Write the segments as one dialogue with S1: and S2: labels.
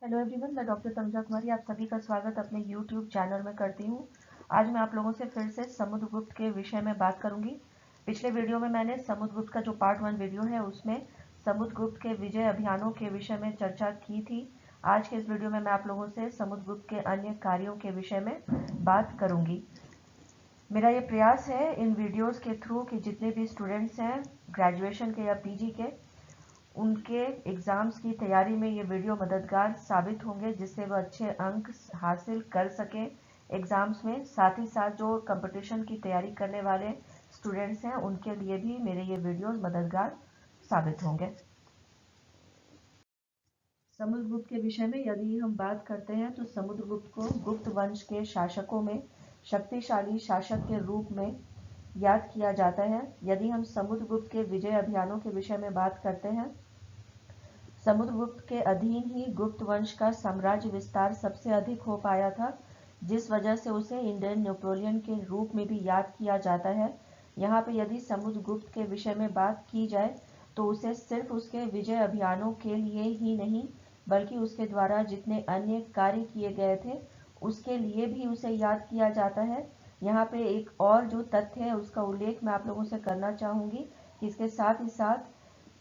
S1: Hello everyone, मैं doctor Tanuja कुमारी आप सभी का स्वागत अपने यूट्यूब चैनल में करती हूँ। आज मैं आप लोगों से फिर से समुद्रगुप्त के विषय में बात करूंगी। पिछले वीडियो में मैंने समुद्रगुप्त का जो पार्ट 1 वीडियो है उसमें समुद्रगुप्त के विजय अभियानों के विषय में चर्चा की थी। आज के इस वीडियो में मैं आप लोगों से समुद्रगुप्त के अन्य कार्यों के विषय में बात करूंगी। मेरा ये प्रयास है इन वीडियोज़ के थ्रू कि जितने भी स्टूडेंट्स हैं ग्रेजुएशन के या पीजी के, उनके एग्ज़ाम्स की तैयारी में ये वीडियो मददगार साबित होंगे, जिससे वह अच्छे अंक हासिल कर सकें एग्ज़ाम्स में। साथ ही साथ जो कंपटीशन की तैयारी करने वाले स्टूडेंट्स हैं उनके लिए भी मेरे ये वीडियोस मददगार साबित होंगे। समुद्रगुप्त के विषय में यदि हम बात करते हैं तो समुद्रगुप्त को गुप्त वंश के शासकों में शक्तिशाली शासक के रूप में याद किया जाता है। यदि हम समुद्रगुप्त के विजय अभियानों के विषय में बात करते हैं, समुद्रगुप्त के अधीन ही गुप्त वंश का साम्राज्य विस्तार सबसे अधिक हो पाया था, जिस वजह से उसे इंडियन नेपोलियन के रूप में भी याद किया जाता है। यहाँ पे यदि समुद्रगुप्त के विषय में बात की जाए तो उसे सिर्फ उसके विजय अभियानों के लिए ही नहीं बल्कि उसके द्वारा जितने अन्य कार्य किए गए थे उसके लिए भी उसे याद किया जाता है। यहाँ पे एक और जो तथ्य है उसका उल्लेख मैं आप लोगों से करना चाहूँगी कि इसके साथ ही साथ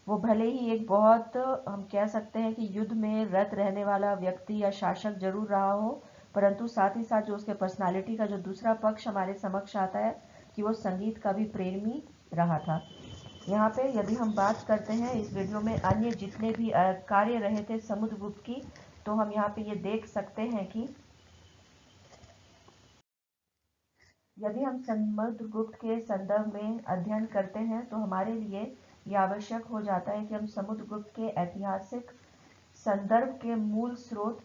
S1: वो भले ही एक बहुत, हम कह सकते हैं कि युद्ध में रत रहने वाला व्यक्ति या शासक जरूर रहा हो, परंतु साथ ही साथ जो उसके पर्सनालिटी का जो दूसरा पक्ष हमारे समक्ष आता है कि वो संगीत का भी प्रेमी रहा था। यहाँ पे यदि हम बात करते हैं इस वीडियो में अन्य जितने भी कार्य रहे थे समुद्रगुप्त की, तो हम यहाँ पे ये देख सकते हैं कि यदि हम समुद्रगुप्त के संदर्भ में अध्ययन करते हैं तो हमारे लिए ये आवश्यक हो जाता है कि हम समुद्रगुप्त के ऐतिहासिक संदर्भ के मूल स्रोत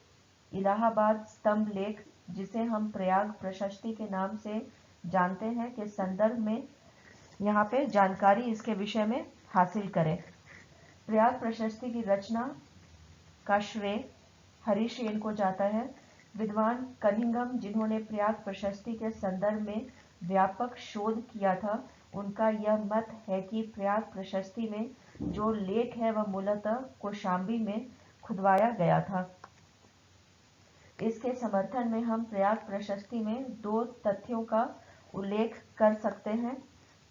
S1: इलाहाबाद स्तंभ लेख, जिसे हम प्रयाग प्रशस्ति के नाम से जानते हैं, के संदर्भ में यहाँ पे जानकारी इसके विषय में हासिल करें। प्रयाग प्रशस्ति की रचना का श्रेय हरिसेन को जाता है। विद्वान कनिंघम, जिन्होंने प्रयाग प्रशस्ति के संदर्भ में व्यापक शोध किया था, उनका यह मत है कि प्रयाग प्रशस्ति में जो लेख है वह मूलतः कौशाम्बी में खुदवाया गया था। इसके समर्थन में हम प्रयाग प्रशस्ति में दो तथ्यों का उल्लेख कर सकते हैं।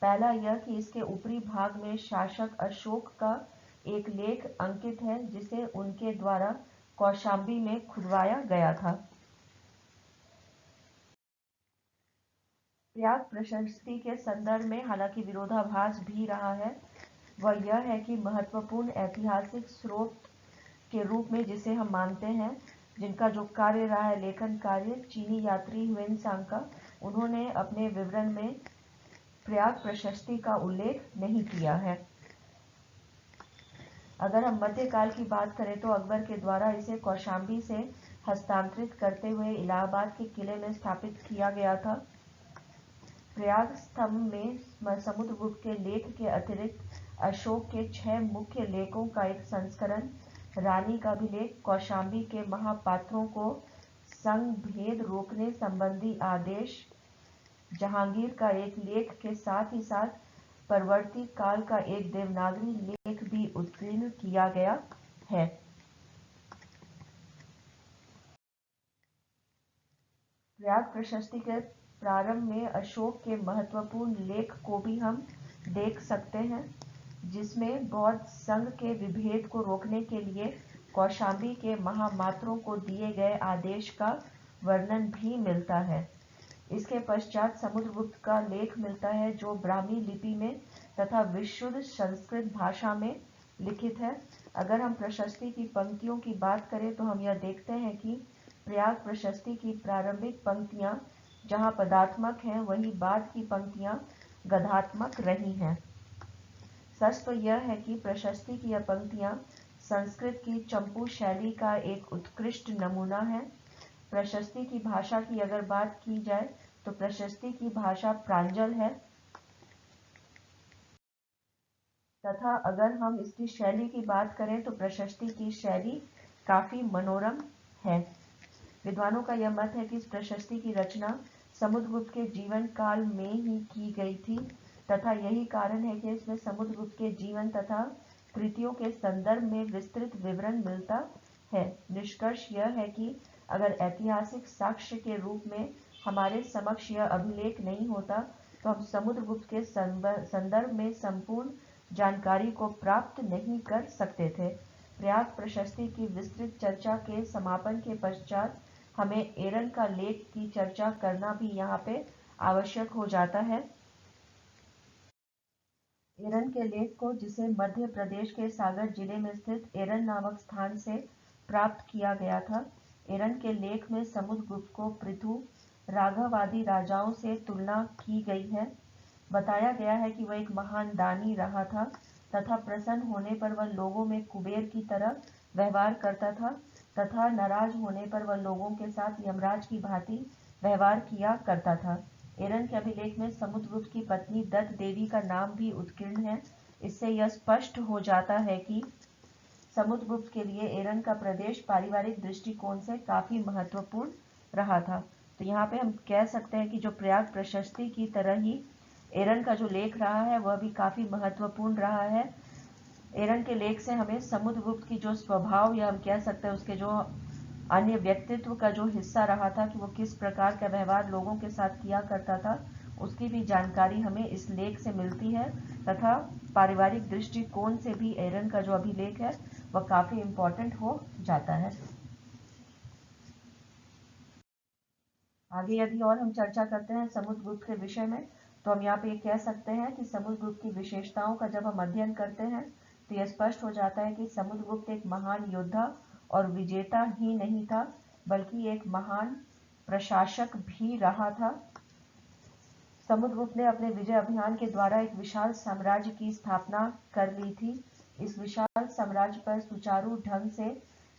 S1: पहला यह कि इसके ऊपरी भाग में शासक अशोक का एक लेख अंकित है जिसे उनके द्वारा कौशाम्बी में खुदवाया गया था। प्रयाग प्रशस्ति के संदर्भ में हालांकि विरोधाभास भी रहा है, वह यह है कि महत्वपूर्ण ऐतिहासिक स्रोत के रूप में जिसे हम मानते हैं, जिनका जो कार्य रहा है लेखन कार्य, चीनी यात्री ह्वेनसांग का, उन्होंने अपने विवरण में प्रयाग प्रशस्ति का उल्लेख नहीं किया है। अगर हम मध्यकाल की बात करें तो अकबर के द्वारा इसे कौशाम्बी से हस्तांतरित करते हुए इलाहाबाद के किले में स्थापित किया गया था। प्रयाग स्तंभ में समुद्रगुप्त के लेख के अतिरिक्त अशोक के 6 मुख्य लेखों का एक संस्करण, रानी का अभिलेख, कौशाम्बी के महापात्रों को संघ भेद रोकने संबंधी आदेश, जहांगीर का एक लेख के साथ ही साथ परवर्ती काल का एक देवनागरी लेख भी उत्कीर्ण किया गया है। प्रयाग प्रशस्ति के प्रारंभ में अशोक के महत्वपूर्ण लेख को भी हम देख सकते हैं, जिसमें बौद्ध संघ के विभेद को रोकने के लिए कौशाम्बी के महामात्रों को दिए गए आदेश का वर्णन भी मिलता है। इसके पश्चात समुद्रगुप्त का लेख मिलता है जो ब्राह्मी लिपि में तथा विशुद्ध संस्कृत भाषा में लिखित है। अगर हम प्रशस्ति की पंक्तियों की बात करें तो हम यह देखते हैं कि प्रयाग प्रशस्ति की प्रारंभिक पंक्तियां जहां पदात्मक हैं, वहीं बाद की पंक्तियां गद्यात्मक रही हैं। सच तो यह है कि प्रशस्ति की यह पंक्तियां संस्कृत की चंपू शैली का एक उत्कृष्ट नमूना है। प्रशस्ति की भाषा की अगर बात की जाए तो प्रशस्ति की भाषा प्रांजल है तथा अगर हम इसकी शैली की बात करें तो प्रशस्ति की शैली काफी मनोरम है। विद्वानों का यह मत है कि इस प्रशस्ति की रचना समुद्रगुप्त के जीवन काल में ही की गई थी तथा यही कारण है कि इसमें समुद्रगुप्त के जीवन तथा कृतियों के संदर्भ में विस्तृत विवरण मिलता है। निष्कर्ष यह है कि अगर ऐतिहासिक साक्ष्य के रूप में हमारे समक्ष यह अभिलेख नहीं होता तो हम समुद्रगुप्त के संदर्भ में संपूर्ण जानकारी को प्राप्त नहीं कर सकते थे। प्रयाग प्रशस्ति की विस्तृत चर्चा के समापन के पश्चात हमें एरन का लेख की चर्चा करना भी यहाँ पे आवश्यक हो जाता है। एरन के लेख को, जिसे मध्य प्रदेश के सागर जिले में स्थित एरन नामक स्थान से प्राप्त किया गया था, एरन के लेख में समुद्रगुप्त को पृथु राघव आदि राजाओं से तुलना की गई है। बताया गया है कि वह एक महान दानी रहा था तथा प्रसन्न होने पर वह लोगों में कुबेर की तरह व्यवहार करता था तथा नाराज होने पर वह लोगों के साथ यमराज की भांति व्यवहार किया करता था। एरन के अभिलेख में समुद्रगुप्त की पत्नी दत्त देवी का नाम भी उत्कीर्ण है। इससे यह स्पष्ट हो जाता है कि समुद्रगुप्त के लिए एरन का प्रदेश पारिवारिक दृष्टिकोण से काफी महत्वपूर्ण रहा था। तो यहाँ पे हम कह सकते हैं कि जो प्रयाग प्रशस्ति की तरह ही एरन का जो लेख रहा है वह भी काफी महत्वपूर्ण रहा है। एरन के लेख से हमें समुद्रगुप्त की जो स्वभाव या हम कह सकते हैं उसके जो अन्य व्यक्तित्व का जो हिस्सा रहा था कि वो किस प्रकार का व्यवहार लोगों के साथ किया करता था, उसकी भी जानकारी हमें इस लेख से मिलती है तथा पारिवारिक दृष्टिकोण से भी एरन का जो अभिलेख है वह काफी इम्पोर्टेंट हो जाता है। आगे यदि और हम चर्चा करते हैं समुद्रगुप्त के विषय में, तो हम यहाँ पे ये कह सकते हैं कि समुद्रगुप्त की विशेषताओं का जब हम अध्ययन करते हैं तो यह स्पष्ट हो जाता है कि समुद्रगुप्त एक महान योद्धा और विजेता ही नहीं था, बल्कि एक महान प्रशासक भी रहा था। समुद्रगुप्त ने अपने विजय अभियान के द्वारा एक विशाल साम्राज्य की स्थापना कर ली थी। इस विशाल साम्राज्य पर सुचारू ढंग से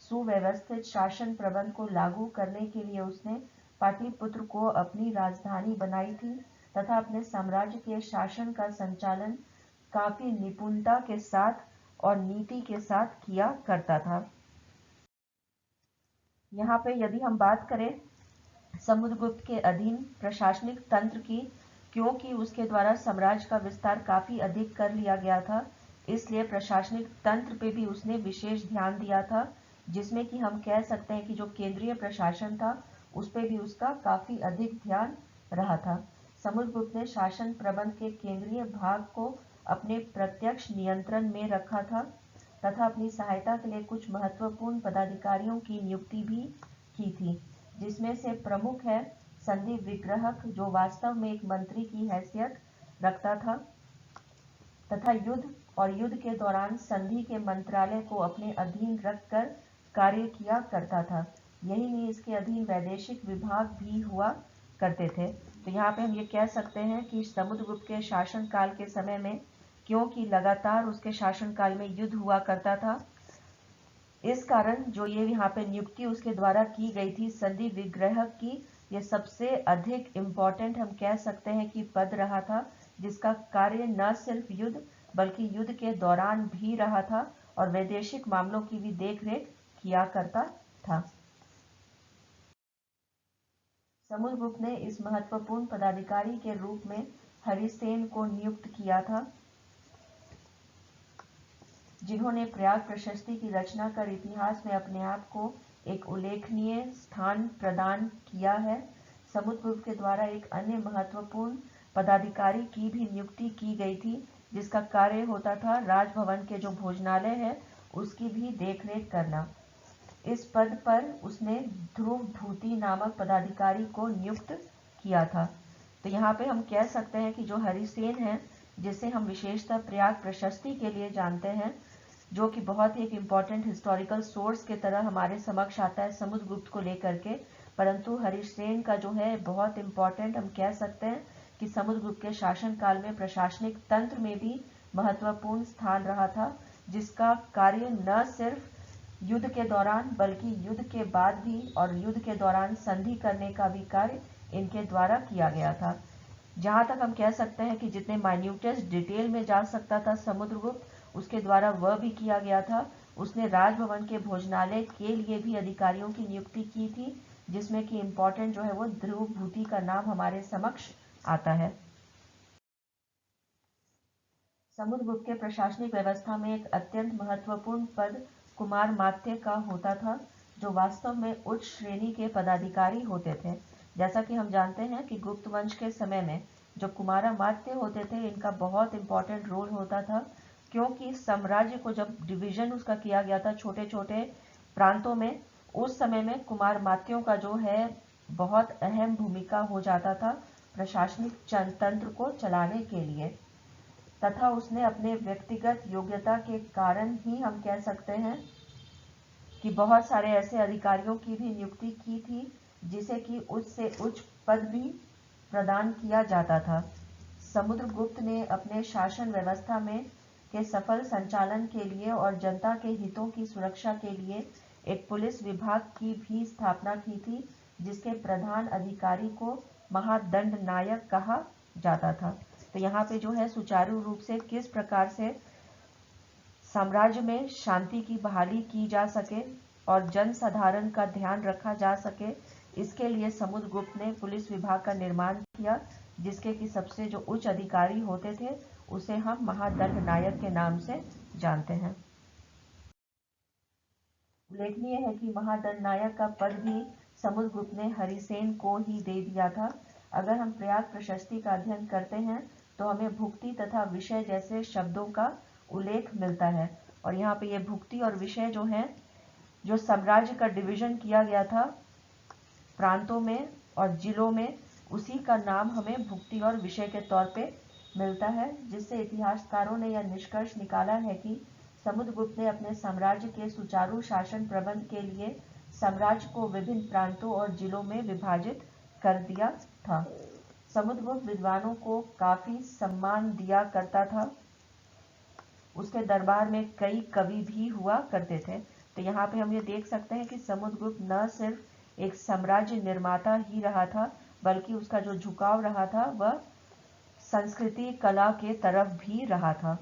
S1: सुव्यवस्थित शासन प्रबंध को लागू करने के लिए उसने पाटलिपुत्र को अपनी राजधानी बनाई थी तथा अपने साम्राज्य के शासन का संचालन काफी निपुणता के साथ और नीति के साथ किया करता था। यहाँ पे यदि हम बात करें समुद्रगुप्त के अधीन प्रशासनिक तंत्र की, क्योंकि उसके द्वारा साम्राज्य का विस्तार काफी अधिक कर लिया गया था, इसलिए प्रशासनिक तंत्र पे भी उसने विशेष ध्यान दिया था, जिसमें कि हम कह सकते हैं कि जो केंद्रीय प्रशासन था उस पे भी उसका काफी अधिक ध्यान रहा था। समुद्रगुप्त ने शासन प्रबंध के केंद्रीय भाग को अपने प्रत्यक्ष नियंत्रण में रखा था तथा अपनी सहायता के लिए कुछ महत्वपूर्ण पदाधिकारियों की नियुक्ति भी की थी, जिसमें से प्रमुख है संधि विग्रहक, जो वास्तव में एक मंत्री की हैसियत रखता था तथा युद्ध और युद्ध के दौरान संधि के मंत्रालय को अपने अधीन रखकर कार्य किया करता था। यही नहीं, इसके अधीन वैदेशिक विभाग भी हुआ करते थे। तो यहाँ पे हम ये कह सकते हैं कि समुद्रगुप्त के शासन काल के समय में, क्योंकि लगातार उसके शासन काल में युद्ध हुआ करता था, इस कारण जो ये यहाँ पे नियुक्ति उसके द्वारा की गई थी संधि विग्रह की, ये सबसे अधिक इम्पोर्टेंट हम कह सकते हैं कि पद रहा था, जिसका कार्य न सिर्फ युद्ध बल्कि युद्ध के दौरान भी रहा था और वैदेशिक मामलों की भी देखरेख किया करता था। समुद्रगुप्त ने इस महत्वपूर्ण पदाधिकारी के रूप में हरिसेन को नियुक्त किया था, जिन्होंने प्रयाग प्रशस्ति की रचना कर इतिहास में अपने आप को एक उल्लेखनीय स्थान प्रदान किया है। समुद्रगुप्त के द्वारा एक अन्य महत्वपूर्ण पदाधिकारी की भी नियुक्ति की गई थी, जिसका कार्य होता था राजभवन के जो भोजनालय है उसकी भी देखरेख करना। इस पद पर उसने ध्रुवभूति नामक पदाधिकारी को नियुक्त किया था। तो यहाँ पे हम कह सकते हैं कि जो हरिसेन है, जिसे हम विशेषतः प्रयाग प्रशस्ति के लिए जानते हैं, जो कि बहुत ही एक इम्पॉर्टेंट हिस्टोरिकल सोर्स के तरह हमारे समक्ष आता है समुद्रगुप्त को लेकर के, परंतु हरिसेन का जो है बहुत इम्पॉर्टेंट हम कह सकते हैं कि समुद्रगुप्त के शासन काल में प्रशासनिक तंत्र में भी महत्वपूर्ण स्थान रहा था, जिसका कार्य न सिर्फ युद्ध के दौरान बल्कि युद्ध के बाद भी और युद्ध के दौरान संधि करने का भी कार्य इनके द्वारा किया गया था। जहां तक हम कह सकते हैं कि जितने माइन्यूटेस्ट डिटेल में जा सकता था समुद्रगुप्त, उसके द्वारा वह भी किया गया था। उसने राजभवन के भोजनालय के लिए भी अधिकारियों की नियुक्ति की थी, जिसमें कि इम्पोर्टेंट जो है वो ध्रुवभूति का नाम हमारे समक्ष आता है। समुद्रगुप्त के प्रशासनिक व्यवस्था में एक अत्यंत महत्वपूर्ण पद कुमार मात्य का होता था, जो वास्तव में उच्च श्रेणी के पदाधिकारी होते थे। जैसा कि हम जानते हैं कि गुप्त वंश के समय में जो कुमारामात्य होते थे, इनका बहुत इंपॉर्टेंट रोल होता था, क्योंकि साम्राज्य को जब डिवीजन उसका किया गया था छोटे छोटे प्रांतों में, उस समय में कुमारमात्यों का जो है बहुत अहम भूमिका हो जाता था प्रशासनिक तंत्र को चलाने के लिए। तथा उसने अपने व्यक्तिगत योग्यता के कारण ही हम कह सकते हैं कि बहुत सारे ऐसे अधिकारियों की भी नियुक्ति की थी जिसे कि उच्च से उच्च पद भी प्रदान किया जाता था। समुद्रगुप्त ने अपने शासन व्यवस्था में के सफल संचालन के लिए और जनता के हितों की सुरक्षा के लिए एक पुलिस विभाग की भी स्थापना की थी, जिसके प्रधान अधिकारी को महादंड नायक कहा जाता था। तो यहाँ पे जो है सुचारू रूप से किस प्रकार से साम्राज्य में शांति की बहाली की जा सके और जनसाधारण का ध्यान रखा जा सके, इसके लिए समुद्रगुप्त ने पुलिस विभाग का निर्माण किया, जिसके कि सबसे जो उच्च अधिकारी होते थे उसे हम महादंड नायक के नाम से जानते हैं। उल्लेखनीय है कि महादंड नायक का पद भी समुद्रगुप्त ने हरिसेन को ही दे दिया था। अगर हम प्रयाग प्रशस्ति का अध्ययन करते हैं तो हमें भुक्ति तथा विषय जैसे शब्दों का उल्लेख मिलता है, और यहाँ पे ये भुक्ति और विषय जो है, जो साम्राज्य का डिवीजन किया गया था प्रांतों में और जिलों में, उसी का नाम हमें भुक्ति और विषय के तौर पे मिलता है, जिससे इतिहासकारों ने यह निष्कर्ष निकाला है कि समुद्रगुप्त ने अपने साम्राज्य के सुचारू शासन प्रबंध के लिए साम्राज्य को विभिन्न प्रांतों और जिलों में विभाजित कर दिया था। समुद्रगुप्त विद्वानों को काफी सम्मान दिया करता था। उसके दरबार में कई कवि भी हुआ करते थे। तो यहाँ पे हम ये देख सकते हैं कि समुद्रगुप्त न सिर्फ एक साम्राज्य निर्माता ही रहा था, बल्कि उसका जो झुकाव रहा था वह संस्कृति कला के तरफ भी रहा था।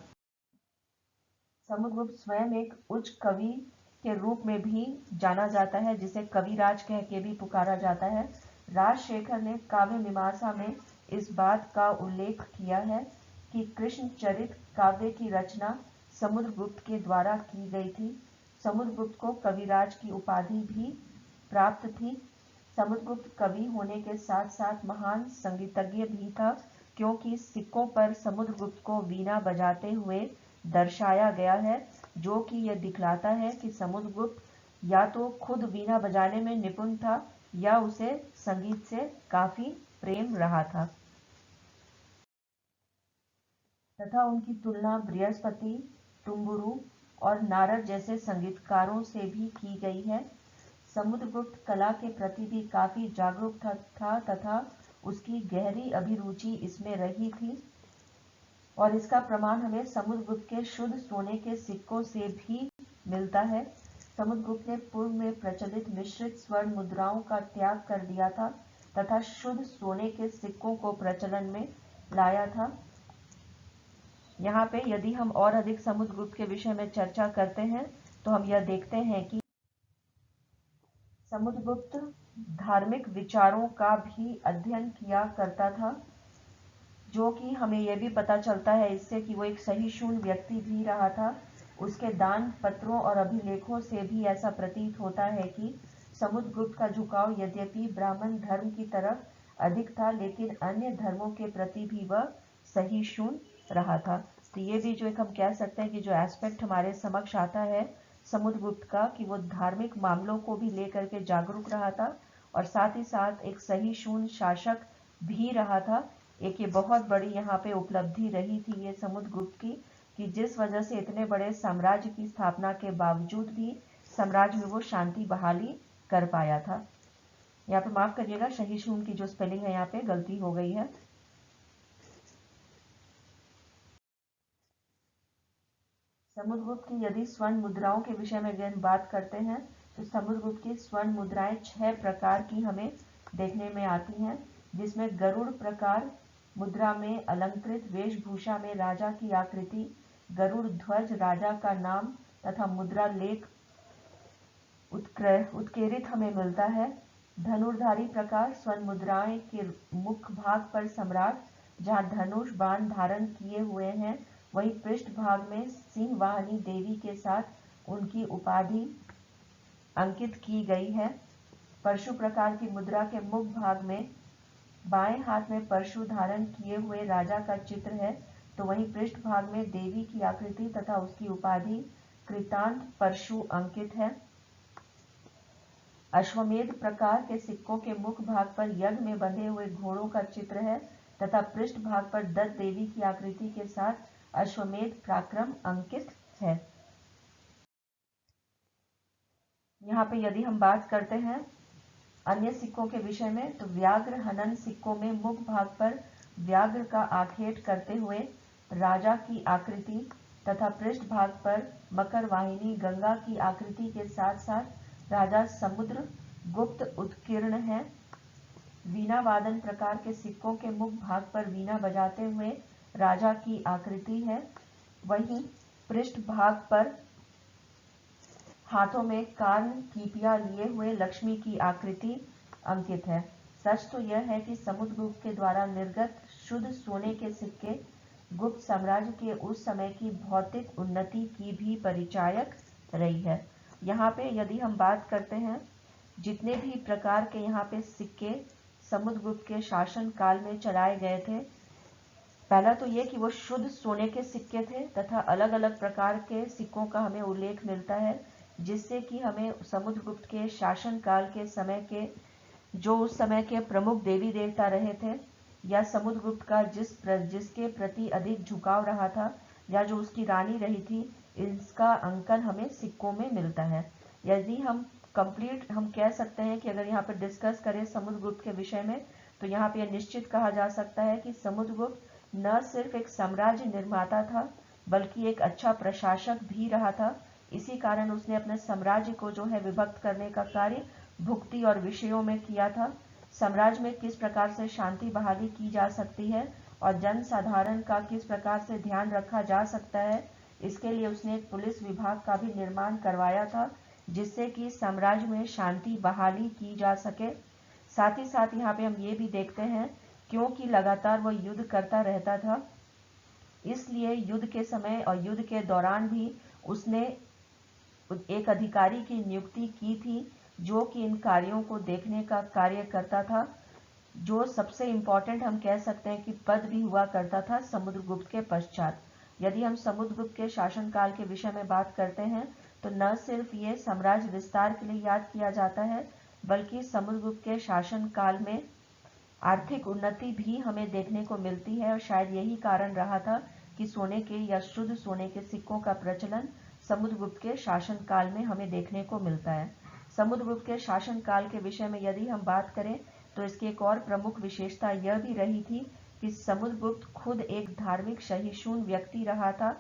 S1: समुद्रगुप्त स्वयं एक उच्च कवि के रूप में भी जाना जाता है, जिसे कविराज कह के भी पुकारा जाता है। राजशेखर ने काव्य मीमांसा में इस बात का उल्लेख किया है कि कृष्णचरित काव्य की रचना समुद्रगुप्त के द्वारा की गई थी। समुद्रगुप्त को कविराज की उपाधि भी प्राप्त थी। समुद्रगुप्त कवि होने के साथ साथ महान संगीतज्ञ भी था, क्योंकि सिक्कों पर समुद्रगुप्त को वीणा बजाते हुए दर्शाया गया है, जो कि यह दिखलाता है कि समुद्रगुप्त या तो खुद वीणा बजाने में निपुण था या उसे संगीत से काफी प्रेम रहा था। तथा उनकी तुलना बृहस्पति, तुम्बुरु और नारद जैसे संगीतकारों से भी की गई है। समुद्रगुप्त कला के प्रति भी काफी जागरूक था तथा उसकी गहरी अभिरुचि इसमें रही थी, और इसका प्रमाण हमें समुद्रगुप्त के शुद्ध सोने के सिक्कों से भी मिलता है। समुद्रगुप्त ने पूर्व में प्रचलित मिश्रित स्वर्ण मुद्राओं का त्याग कर दिया था तथा शुद्ध सोने के सिक्कों को प्रचलन में लाया था। यहाँ पे यदि हम और अधिक समुद्रगुप्त के विषय में चर्चा करते हैं तो हम यह देखते हैं कि समुद्रगुप्त धार्मिक विचारों का भी अध्ययन किया करता था, जो कि हमें यह भी पता चलता है इससे कि वो एक सहिष्णु व्यक्ति भी रहा था। उसके दान पत्रों और अभिलेखों से भी ऐसा प्रतीत होता है कि समुद्रगुप्त का झुकाव यद्यपि ब्राह्मण धर्म की तरफ अधिक था, लेकिन अन्य धर्मों के प्रति भी वह सहिष्णु रहा था। तो ये भी जो एक हम कह सकते हैं कि जो एस्पेक्ट हमारे समक्ष आता है समुद्रगुप्त का, कि वो धार्मिक मामलों को भी लेकर के जागरूक रहा था और साथ ही साथ एक सहिष्णु शासक भी रहा था। एक ये बहुत बड़ी यहाँ पे उपलब्धि रही थी ये समुद्रगुप्त की, कि जिस वजह से इतने बड़े साम्राज्य की स्थापना के बावजूद भी साम्राज्य में वो शांति बहाली कर पाया था। यहाँ पे माफ करिएगा, सहिष्णु की जो स्पेलिंग है यहाँ पे गलती हो गई है। समुद्रगुप्त की यदि स्वर्ण मुद्राओं के विषय में अगर बात करते हैं तो समुद्रगुप्त की स्वर्ण मुद्राएं 6 प्रकार की हमें देखने में आती हैं, जिसमें गरुड़ प्रकार मुद्रा में अलंकृत वेशभूषा में राजा की आकृति, गरुड़ ध्वज राजा का नाम तथा मुद्रा लेख उत्केरित हमें मिलता है। धनुर्धारी प्रकार स्वर्ण मुद्राएं के मुख भाग पर सम्राट जहां धनुष बाण धारण किए हुए हैं, वही पृष्ठ भाग में सिंह वाहिनी देवी के साथ उनकी उपाधि अंकित की गई है। परशु प्रकार की मुद्रा के मुख भाग में बाएं हाथ में परशु धारण किए हुए राजा का चित्र है, तो वहीं पृष्ठ भाग में देवी की आकृति तथा उसकी उपाधि कृतांत परशु अंकित है। अश्वमेध प्रकार के सिक्कों के मुख भाग पर यज्ञ में बंधे हुए घोड़ों का चित्र है तथा पृष्ठ भाग पर दत्त देवी की आकृति के साथ अश्वमेध पराक्रम अंकित है। यहाँ पे यदि हम बात करते हैं अन्य सिक्कों के विषय में, तो व्याघ्र हनन सिक्कों में मुख भाग पर व्याघ्र का आखेट करते हुए राजा की आकृति तथा पृष्ठ भाग पर मकर वाहिनी गंगा की आकृति के साथ साथ राजा समुद्र गुप्त उत्कीर्ण है। वीणा वादन प्रकार के सिक्कों के मुख भाग पर वीणा बजाते हुए राजा की आकृति है, वहीं पृष्ठ भाग पर हाथों में कान कीपिया लिए हुए लक्ष्मी की आकृति अंकित है। सच तो यह है कि समुद्रगुप्त के द्वारा निर्गत शुद्ध सोने के सिक्के गुप्त साम्राज्य के उस समय की भौतिक उन्नति की भी परिचायक रही है। यहाँ पे यदि हम बात करते हैं जितने भी प्रकार के यहाँ पे सिक्के समुद्रगुप्त के शासन काल में चलाए गए थे, पहला तो ये कि वो शुद्ध सोने के सिक्के थे तथा अलग अलग प्रकार के सिक्कों का हमें उल्लेख मिलता है, जिससे कि हमें समुद्रगुप्त के शासन काल के समय के जो उस समय के प्रमुख देवी देवता रहे थे या समुद्रगुप्त का जिसके प्रति अधिक झुकाव रहा था या जो उसकी रानी रही थी, इसका अंकन हमें सिक्कों में मिलता है। यदि हम हम कह सकते हैं कि अगर यहाँ पर डिस्कस करें समुद्रगुप्त के विषय में, तो यहाँ पे निश्चित कहा जा सकता है कि समुद्रगुप्त न सिर्फ एक साम्राज्य निर्माता था बल्कि एक अच्छा प्रशासक भी रहा था। इसी कारण उसने अपने साम्राज्य को जो है विभक्त करने का कार्य भुक्ति और विषयों में किया था। साम्राज्य में किस प्रकार से शांति बहाली की जा सकती है और जन साधारण का किस प्रकार से ध्यान रखा जा सकता है, इसके लिए उसने एक पुलिस विभाग का भी निर्माण करवाया था, जिससे कि साम्राज्य में शांति बहाली की जा सके। साथ ही साथ यहाँ पे हम ये भी देखते हैं क्योंकि लगातार वह युद्ध करता रहता था, इसलिए युद्ध के समय और युद्ध के दौरान भी उसने एक अधिकारी की नियुक्ति की थी जो कि इन कार्यों को देखने का कार्य करता था, जो सबसे इम्पोर्टेंट हम कह सकते हैं कि पद भी हुआ करता था समुद्रगुप्त के पश्चात। यदि हम समुद्रगुप्त के शासनकाल के विषय में बात करते हैं तो न सिर्फ ये साम्राज्य विस्तार के लिए याद किया जाता है बल्कि समुद्रगुप्त के शासन काल में आर्थिक उन्नति भी हमें देखने को मिलती है और शायद यही कारण रहा था कि सोने के या शुद्ध सोने के सिक्कों का प्रचलन समुद्रगुप्त के शासन काल में हमें देखने को मिलता है। समुद्रगुप्त के शासन काल के विषय में यदि हम बात करें तो इसकी एक और प्रमुख विशेषता यह भी रही थी कि समुद्रगुप्त खुद एक धार्मिक सहिष्णु व्यक्ति रहा था।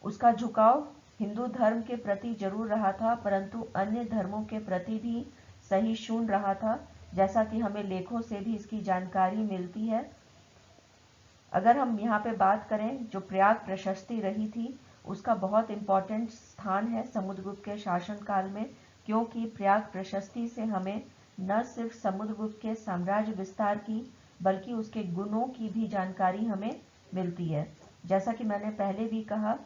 S1: उसका झुकाव हिंदू धर्म के प्रति जरूर रहा था परंतु अन्य धर्मों के प्रति भी सहिष्णु रहा था, जैसा कि हमें लेखों से भी इसकी जानकारी मिलती है। अगर हम यहाँ पे बात करें जो प्रयाग प्रशस्ति रही थी उसका बहुत इम्पोर्टेंट स्थान है समुद्रगुप्त के शासन काल में, क्योंकि प्रयाग प्रशस्ति से हमें न सिर्फ समुद्रगुप्त के साम्राज्य विस्तार की बल्कि उसके गुणों की भी जानकारी हमें मिलती है। जैसा कि मैंने पहले भी कहा,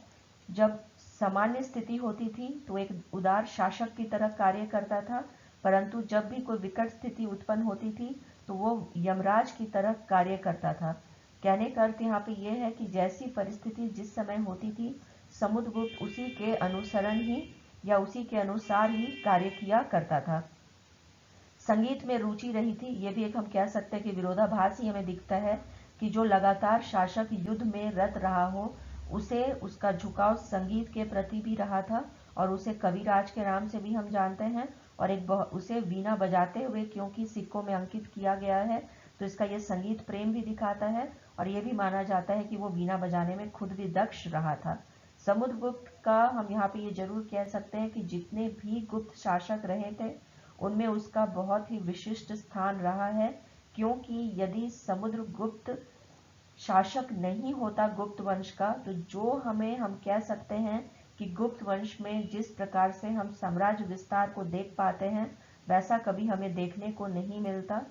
S1: जब सामान्य स्थिति होती थी तो एक उदार शासक की तरह कार्य करता था, परंतु जब भी कोई विकट स्थिति उत्पन्न होती थी तो वो यमराज की तरह कार्य करता था। कहने का अर्थ यहाँ पे ये है कि जैसी परिस्थिति जिस समय होती थी समुद्रगुप्त उसी के अनुसरण ही या उसी के अनुसार ही कार्य किया करता था। संगीत में रुचि रही थी, ये भी एक हम कह सकते हैं कि विरोधाभास ही हमें दिखता है कि जो लगातार शासक युद्ध में रत रहा हो उसे उसका झुकाव संगीत के प्रति भी रहा था और उसे कविराज के नाम से भी हम जानते हैं और उसे वीणा बजाते हुए क्योंकि सिक्कों में अंकित किया गया है तो इसका ये संगीत प्रेम भी दिखाता है और ये भी माना जाता है कि वो वीणा बजाने में खुद भी दक्ष रहा था। समुद्रगुप्त का हम यहाँ पे ये जरूर कह सकते हैं कि जितने भी गुप्त शासक रहे थे उनमें उसका बहुत ही विशिष्ट स्थान रहा है, क्योंकि यदि समुद्रगुप्त शासक नहीं होता गुप्त वंश का तो जो हम कह सकते हैं कि गुप्त वंश में जिस प्रकार से हम साम्राज्य विस्तार को देख पाते हैं वैसा कभी हमें देखने को नहीं मिलता।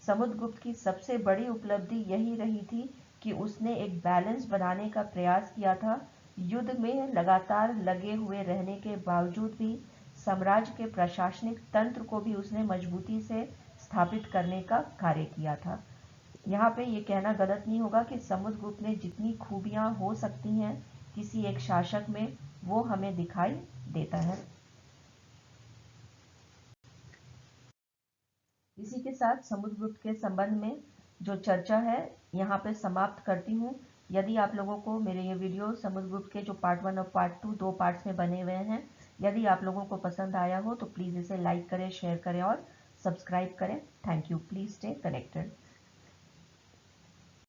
S1: समुद्रगुप्त की सबसे बड़ी उपलब्धि यही रही थी कि उसने एक बैलेंस बनाने का प्रयास किया था युद्ध में लगातार लगे हुए रहने के बावजूद भी साम्राज्य के प्रशासनिक तंत्र को भी उसने मजबूती से स्थापित करने का कार्य किया था। यहाँ पे ये कहना गलत नहीं होगा कि समुद्रगुप्त ने जितनी खूबियां हो सकती हैं किसी एक शासक में, वो हमें दिखाई देता है। इसी के साथ समुद्रगुप्त के संबंध में जो चर्चा है यहाँ पे समाप्त करती हूँ। यदि आप लोगों को मेरे ये वीडियो समुद्रगुप्त के जो पार्ट 1 और पार्ट 2 दो पार्ट्स में बने हुए हैं, यदि आप लोगों को पसंद आया हो तो प्लीज़ इसे लाइक करें, शेयर करें और सब्सक्राइब करें। Thank you. Please stay connected.